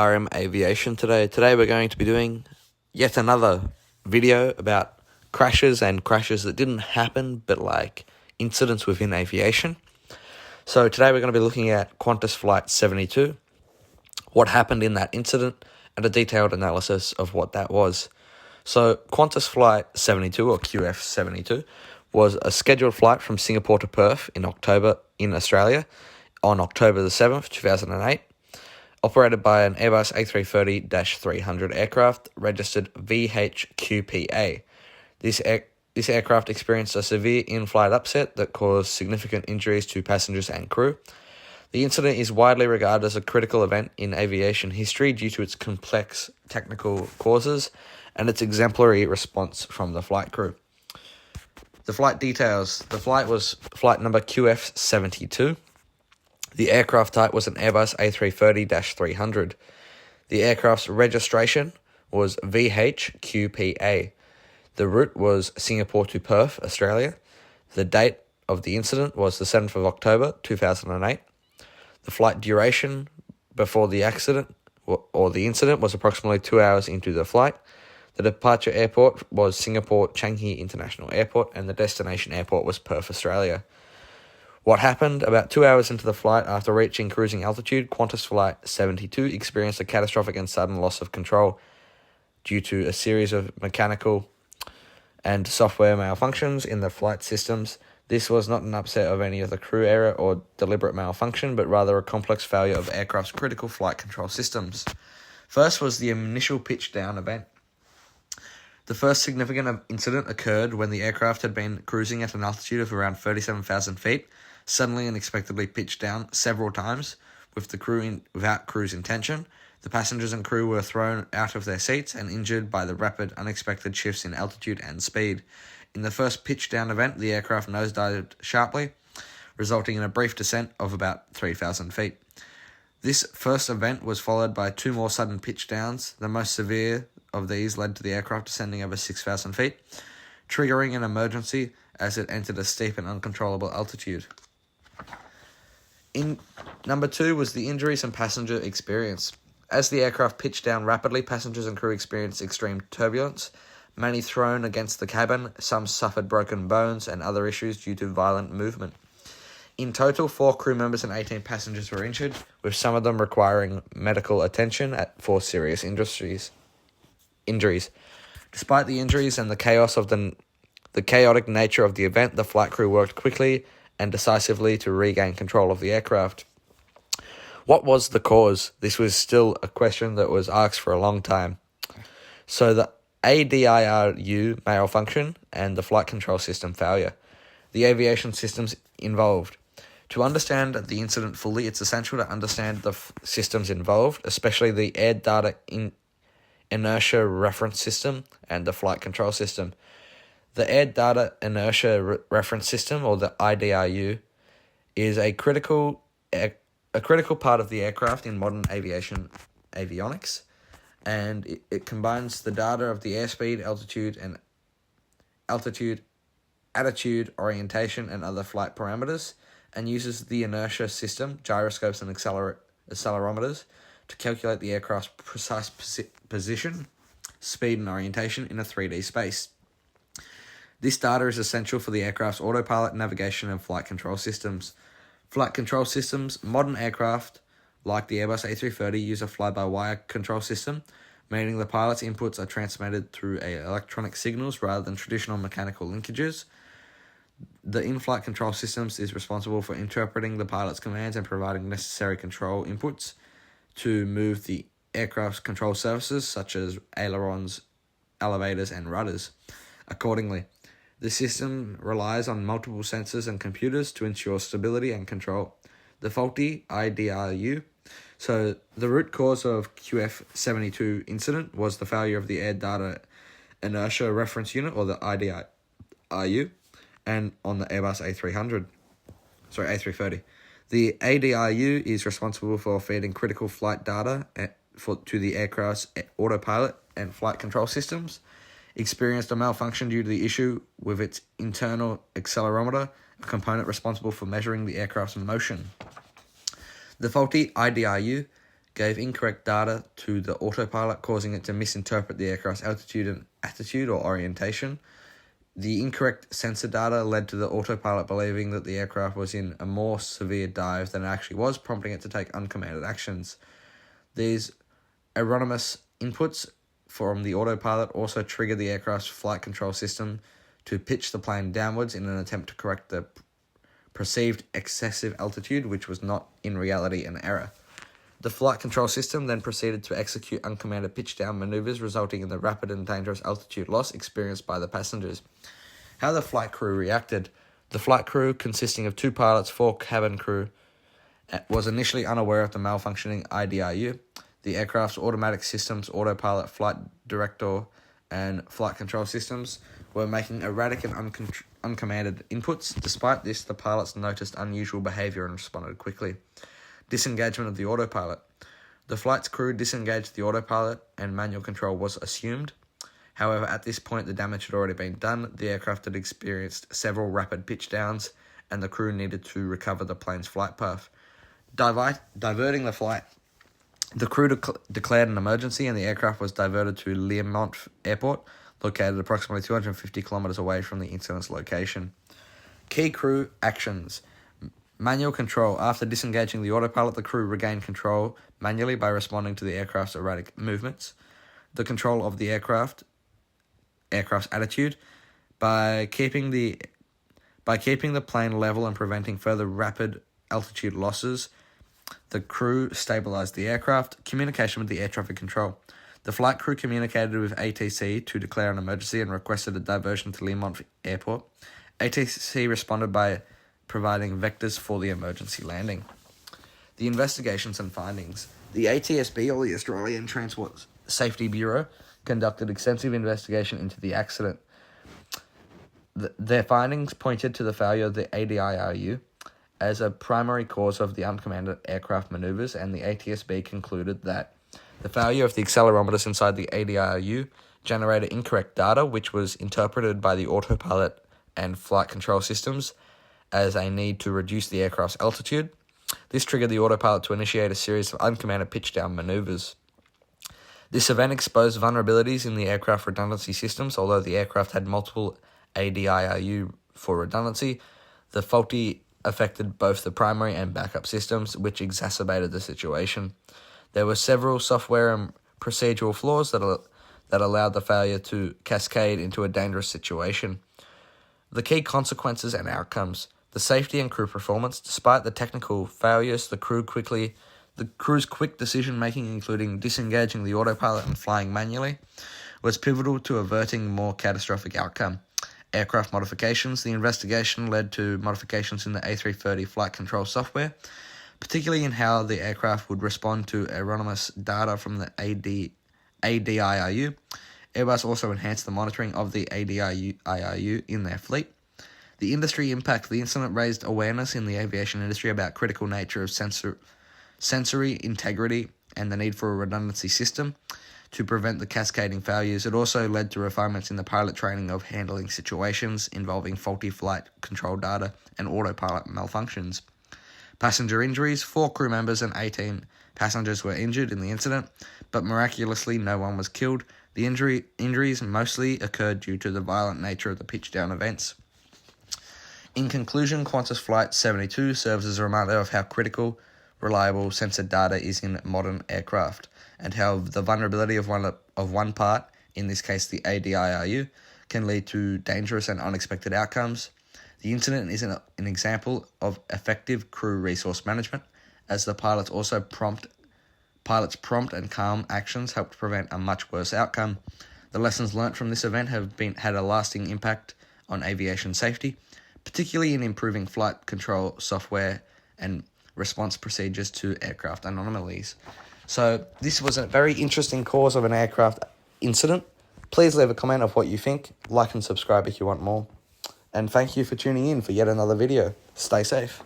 R.M.Aviation today. Today we're going to be doing yet another video about crashes and crashes that didn't happen, but like incidents within aviation. So today we're going to be looking at Qantas Flight 72, what happened in that incident, and a detailed analysis of what that was. So Qantas Flight 72, or QF72, was a scheduled flight from Singapore to Perth in Australia, on October the 7th, 2008. Operated by an Airbus A330-300 aircraft, registered VHQPA. This aircraft experienced a severe in-flight upset that caused significant injuries to passengers and crew. The incident is widely regarded as a critical event in aviation history due to its complex technical causes and its exemplary response from the flight crew. The flight details. The flight was flight number QF72. The aircraft type was an Airbus A330-300. The aircraft's registration was VHQPA. The route was Singapore to Perth, Australia. The date of the incident was the 7th of October, 2008. The flight duration before the accident or the incident was approximately 2 hours into the flight. The departure airport was Singapore Changi International Airport, and the destination airport was Perth, Australia. What happened? About 2 hours into the flight, after reaching cruising altitude, Qantas Flight 72 experienced a catastrophic and sudden loss of control due to a series of mechanical and software malfunctions in the flight systems. This was not an upset of any of the crew error or deliberate malfunction, but rather a complex failure of aircraft's critical flight control systems. First was the initial pitch down event. The first significant incident occurred when the aircraft had been cruising at an altitude of around 37,000 feet, suddenly and unexpectedly pitched down several times with the crew without cruise intention. The passengers and crew were thrown out of their seats and injured by the rapid, unexpected shifts in altitude and speed. In the first pitch down event, the aircraft nosedived sharply, resulting in a brief descent of about 3,000 feet. This first event was followed by two more sudden pitch downs. The most severe of these led to the aircraft descending over 6,000 feet, triggering an emergency as it entered a steep and uncontrollable altitude. In number two was the injuries and passenger experience. As the aircraft pitched down rapidly, passengers and crew experienced extreme turbulence, many thrown against the cabin, some suffered broken bones and other issues due to violent movement. In total, 4 crew members and 18 passengers were injured, with some of them requiring medical attention for serious injuries. Despite the injuries and the chaos of the chaotic nature of the event, the flight crew worked quickly and decisively to regain control of the aircraft. What was the cause? This was still a question that was asked for a long time. So the ADIRU malfunction and the flight control system failure. The aviation systems involved. To understand the incident fully, it's essential to understand the systems involved, especially the air data inertia reference system and the flight control system. The Air Data Inertia Reference System, or the IDRU, is a critical part of the aircraft in modern aviation avionics, and it combines the data of the airspeed, attitude, orientation, and other flight parameters, and uses the inertia system, gyroscopes, and accelerometers to calculate the aircraft's precise position, speed, and orientation in a 3D space. This data is essential for the aircraft's autopilot, navigation, and flight control systems. Flight control systems. Modern aircraft, like the Airbus A330, use a fly-by-wire control system, meaning the pilot's inputs are transmitted through electronic signals rather than traditional mechanical linkages. The in-flight control systems is responsible for interpreting the pilot's commands and providing necessary control inputs to move the aircraft's control surfaces, such as ailerons, elevators, and rudders, accordingly. The system relies on multiple sensors and computers to ensure stability and control. The faulty IDRU. So the root cause of QF72 incident was the failure of the Air Data Inertia Reference Unit, or the IDRU, and on the Airbus A330. The ADRU is responsible for feeding critical flight data to the aircraft's autopilot and flight control systems. Experienced a malfunction due to the issue with its internal accelerometer, a component responsible for measuring the aircraft's motion. The faulty IDRU gave incorrect data to the autopilot, causing it to misinterpret the aircraft's altitude and attitude or orientation. The incorrect sensor data led to the autopilot believing that the aircraft was in a more severe dive than it actually was, prompting it to take uncommanded actions. These erroneous inputs from the autopilot also triggered the aircraft's flight control system to pitch the plane downwards in an attempt to correct the perceived excessive altitude, which was not in reality an error. The flight control system then proceeded to execute uncommanded pitch-down maneuvers, resulting in the rapid and dangerous altitude loss experienced by the passengers. How the flight crew reacted. The flight crew, consisting of 2 pilots, 4 cabin crew, was initially unaware of the malfunctioning IDRU. The aircraft's automatic systems, autopilot, flight director, and flight control systems were making erratic and uncommanded inputs. Despite this, the pilots noticed unusual behavior and responded quickly. Disengagement of the autopilot. The flight's crew disengaged the autopilot and manual control was assumed. However, at this point, the damage had already been done. The aircraft had experienced several rapid pitch downs, and the crew needed to recover the plane's flight path. Diverting the flight. The crew declared an emergency, and the aircraft was diverted to Liermont Airport, located approximately 250 kilometers away from the incident's location. Key crew actions. Manual control. After disengaging the autopilot, the crew regained control manually by responding to the aircraft's erratic movements. The control of the aircraft's attitude by keeping the plane level and preventing further rapid altitude losses. The crew stabilized the aircraft. Communication with the air traffic control. The flight crew communicated with ATC to declare an emergency and requested a diversion to Liermont Airport. ATC responded by providing vectors for the emergency landing. The investigations and findings. The ATSB, or the Australian Transport Safety Bureau, conducted extensive investigation into the accident. Their findings pointed to the failure of the ADIRU as a primary cause of the uncommanded aircraft maneuvers, and the ATSB concluded that the failure of the accelerometers inside the ADIRU generated incorrect data, which was interpreted by the autopilot and flight control systems as a need to reduce the aircraft's altitude. This triggered the autopilot to initiate a series of uncommanded pitch-down maneuvers. This event exposed vulnerabilities in the aircraft redundancy systems. Although the aircraft had multiple ADIRU for redundancy, the faulty affected both the primary and backup systems, which exacerbated the situation. There were several software and procedural flaws that allowed the failure to cascade into a dangerous situation. The key consequences and outcomes. The safety and crew performance. Despite the technical failures, the crew's quick decision-making, including disengaging the autopilot and flying manually, was pivotal to averting more catastrophic outcome. Aircraft modifications. The investigation led to modifications in the A330 flight control software, particularly in how the aircraft would respond to erroneous data from the ADIRU. Airbus also enhanced the monitoring of the ADIRU in their fleet. The industry impact. The incident raised awareness in the aviation industry about critical nature of sensory integrity and the need for a redundancy system to prevent the cascading failures. It also led to refinements in the pilot training of handling situations involving faulty flight control data and autopilot malfunctions. Passenger injuries. 4 crew members and 18 passengers were injured in the incident, but miraculously no one was killed. The injuries mostly occurred due to the violent nature of the pitch-down events. In conclusion, Qantas Flight 72 serves as a reminder of how critical, reliable sensor data is in modern aircraft, and how the vulnerability of one part, in this case the ADIRU, can lead to dangerous and unexpected outcomes. The incident is an example of effective crew resource management, as the pilots' prompt and calm actions helped prevent a much worse outcome. The lessons learnt from this event have had a lasting impact on aviation safety, particularly in improving flight control software and response procedures to aircraft anomalies. So this was a very interesting cause of an aircraft incident. Please leave a comment of what you think. Like and subscribe if you want more. And thank you for tuning in for yet another video. Stay safe.